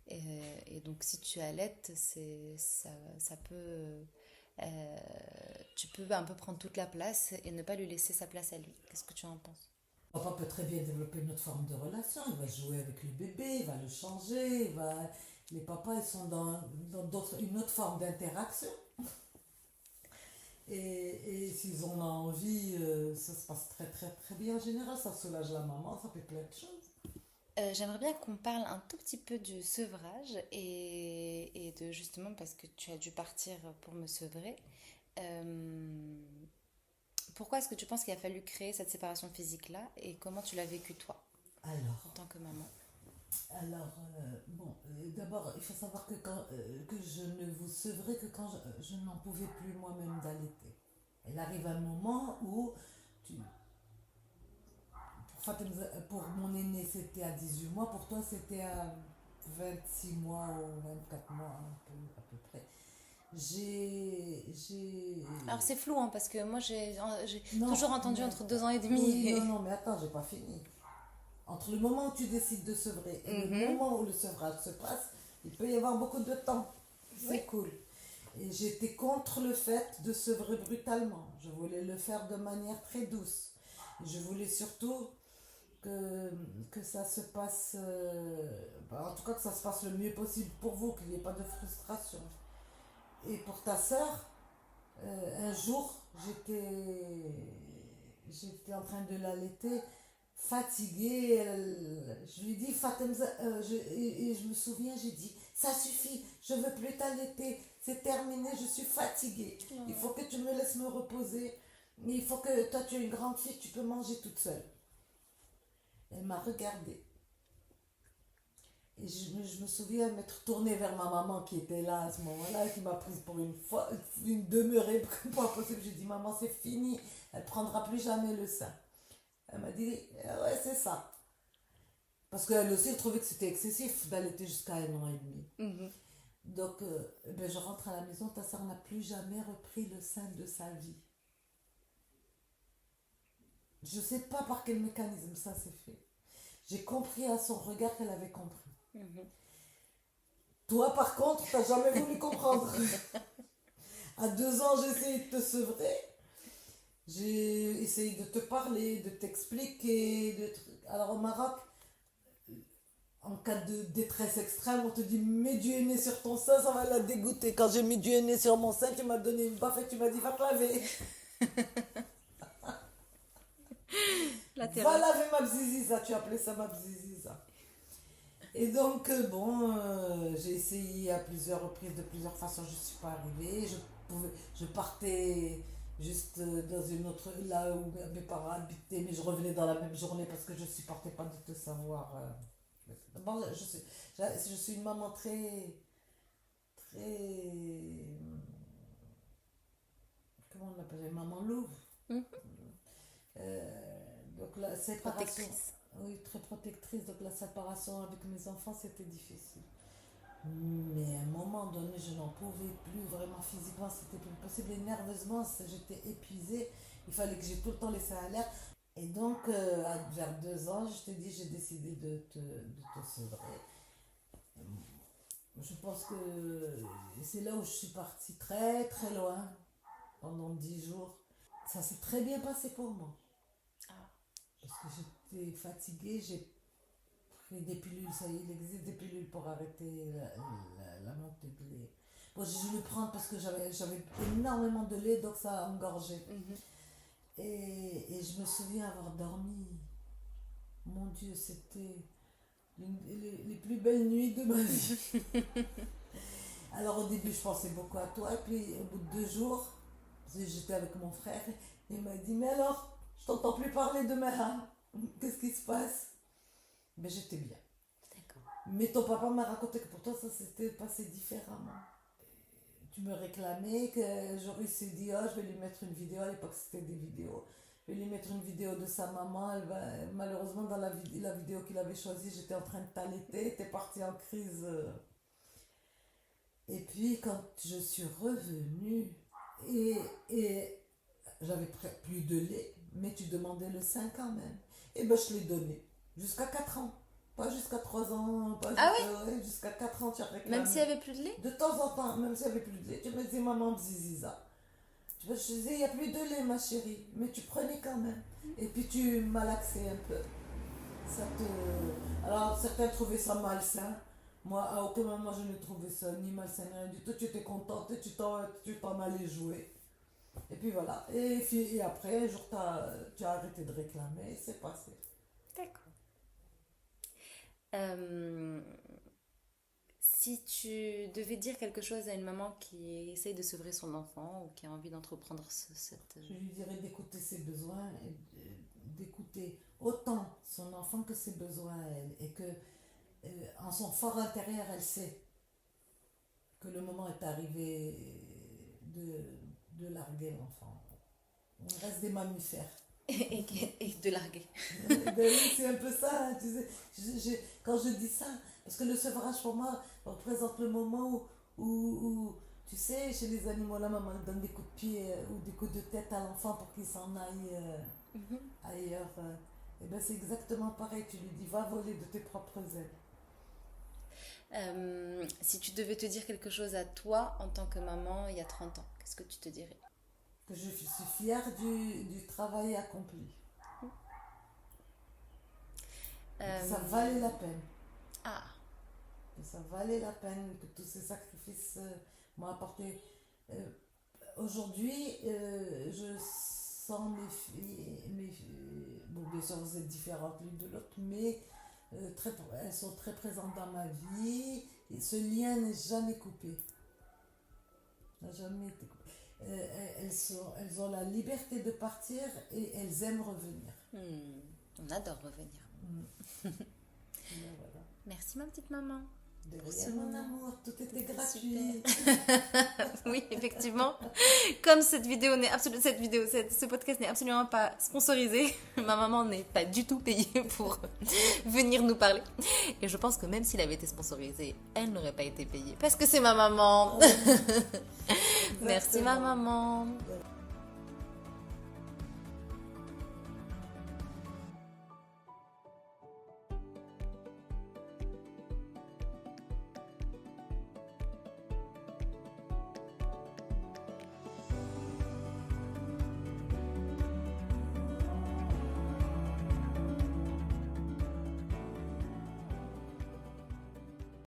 Et donc, si tu allaites, ça peut. euh, Tu peux un peu prendre toute la place et ne pas lui laisser sa place à lui. Qu'est-ce que tu en penses? Papa peut très bien développer une autre forme de relation. Il va jouer avec le bébé, il va le changer. Les papas, ils sont dans une autre forme d'interaction. Et s'ils en ont envie, ça se passe très très très bien en général. Ça soulage la maman, ça fait plein de choses. J'aimerais bien qu'on parle un tout petit peu du sevrage et de justement parce que tu as dû partir pour me sevrer. Euh, Pourquoi est-ce que tu penses qu'il a fallu créer cette séparation physique-là et comment tu l'as vécu toi en Alors, tant que maman? bon, d'abord, il faut savoir que je ne vous sevrais que quand je n'en pouvais plus moi-même d'allaiter. Il arrive un moment où tu, pour mon aîné, c'était à 18 mois, pour toi, c'était à 26 mois ou 24 mois, à peu près. J'ai. Alors c'est flou hein, parce que moi j'ai Non, toujours entendu mais. entre 2 ans et demi. Oui, non, non, mais attends, j'ai pas fini. Entre le moment où tu décides de sevrer et le Mhm. moment où le sevrage se passe, il peut y avoir beaucoup de temps. Oui. C'est cool. Et j'étais contre le fait de sevrer brutalement. Je voulais le faire de manière très douce. Je voulais surtout que ça se passe, en tout cas que ça se passe le mieux possible pour vous, qu'il n'y ait pas de frustration. Et pour ta sœur, un jour, j'étais en train de l'allaiter, fatiguée. Je lui dis, Fatemza, et je me souviens, j'ai dit, ça suffit, je ne veux plus t'allaiter, c'est terminé, je suis fatiguée. Il faut que tu me laisses me reposer. Il faut que toi, tu es une grande fille, tu peux manger toute seule. Elle m'a regardée. Et je me souviens m'être tournée vers ma maman qui était là à ce moment-là, qui m'a prise pour une demeurée, pas possible. J'ai dit, maman, c'est fini, elle ne prendra plus jamais le sein. Elle m'a dit, ouais, c'est ça. Parce qu'elle aussi, elle trouvait que c'était excessif d'allaiter jusqu'à 1 an et demi. Mhm. Donc, ben, je rentre à la maison, ta soeur n'a plus jamais repris le sein de sa vie. Je ne sais pas par quel mécanisme ça s'est fait. J'ai compris à son regard qu'elle avait compris. Mhm. Toi, par contre, tu n'as jamais voulu comprendre. À 2 ans, j'ai essayé de te sevrer. J'ai essayé de te parler, de t'expliquer. Alors au Maroc, en cas de détresse extrême, on te dit mets du henné sur ton sein, ça va la dégoûter. Quand j'ai mis du henné sur mon sein, tu m'as donné une baffe et tu m'as dit va te laver. La Va terreur. laver ma bziziza, tu appelais ça ma bziziza. Et donc, bon, j'ai essayé à plusieurs reprises, de plusieurs façons, je ne suis pas arrivée. Je partais juste dans une autre, là où mes parents habitaient, mais je revenais dans la même journée parce que je supportais pas de te savoir. D'abord, je suis une maman très, comment on l'appelle, maman louve. Mhm. Donc la séparation, Protectrice. oui, très protectrice, donc la séparation avec mes enfants, c'était difficile. Mais à un moment donné, je n'en pouvais plus, vraiment physiquement, c'était plus possible. Et nerveusement, j'étais épuisée, il fallait que j'ai tout le temps laissé à l'air. Et donc, vers 2 ans, je t'ai dit, j'ai décidé de te sevrer. Je pense que c'est là où je suis partie très très loin, pendant 10 jours. Ça s'est très bien passé pour moi. Ah. Parce que j'étais fatiguée, j'ai pris des pilules, ça y est, il existe des pilules pour arrêter la montée de lait. Bon, j'ai dû le prendre parce que j'avais énormément de lait, donc ça a engorgé. Mhm. Et je me souviens avoir dormi. Mon Dieu, c'était les plus belles nuits de ma vie. Alors au début, je pensais beaucoup à toi, et puis au bout de 2 jours, parce que j'étais avec mon frère, il m'a dit, mais alors, je t'entends plus parler de Mera. Qu'est-ce qui se passe? Mais j'étais bien. D'accord. Mais ton papa m'a raconté que pour toi, ça s'était passé différemment. Tu me réclamais que Joris s'est dit, oh, je vais lui mettre une vidéo. À l'époque, c'était des vidéos. Je vais lui mettre une vidéo de sa maman. Malheureusement, dans la vidéo qu'il avait choisie, j'étais en train de t'allaiter. T'es partie en crise. Et puis, quand je suis revenue, et j'avais plus de lait, mais tu demandais le sein quand même. Et ben, je l'ai donné. Jusqu'à 4 ans. Pas jusqu'à 3 ans, pas Ah ouais, jusqu'à 4 ans, tu as réclamé. Même s'il n'y avait plus de lait? De temps en temps, même s'il n'y avait plus de lait, tu me disais, maman, ziziza. Je disais, il n'y a plus de lait, ma chérie, mais tu prenais quand même. Et puis tu malaxais un peu. Alors, certains trouvaient ça malsain. Moi, à aucun moment, je ne trouvais ça ni malsain, ni rien du tout. Tu étais contente et tu t'en allais jouer. Et puis voilà. Et après, un jour, tu as arrêté de réclamer et c'est passé. D'accord. Si tu devais dire quelque chose à une maman qui essaye de sevrer son enfant ou qui a envie d'entreprendre cette... Je lui dirais d'écouter ses besoins, d'écouter autant son enfant que ses besoins à elle. Et que, en son fort intérieur, elle sait que le moment est arrivé de larguer l'enfant. On reste des mammifères. et de larguer. Ben oui, c'est un peu ça, hein, tu sais. Quand je dis ça, parce que le sevrage pour moi représente le moment où, tu sais, chez les animaux, la maman donne des coups de pied ou des coups de tête à l'enfant pour qu'il s'en aille ailleurs. Et ben c'est exactement pareil, tu lui dis, va voler de tes propres ailes. Si tu devais te dire quelque chose à toi en tant que maman il y a 30 ans, qu'est-ce que tu te dirais? Que je suis fière du travail accompli. Que ça valait la peine. Ah, Que ça valait la peine, que tous ces sacrifices m'ont apporté. Aujourd'hui, je sens mes filles, bon, bien sûr, vous êtes différentes l'une de l'autre, mais elles sont très présentes dans ma vie, et ce lien n'est jamais coupé. N'a jamais été coupé. Elles ont la liberté de partir et elles aiment revenir. on adore revenir. Voilà. Merci ma petite maman. De Pour rien, ce mon moment. amour, tout était C'était gratuit. Oui, effectivement. Comme ce podcast n'est absolument pas sponsorisé, ma maman n'est pas du tout payée pour venir nous parler. Et je pense que même s'il avait été sponsorisé, elle n'aurait pas été payée. Parce que c'est ma maman. Merci ma maman.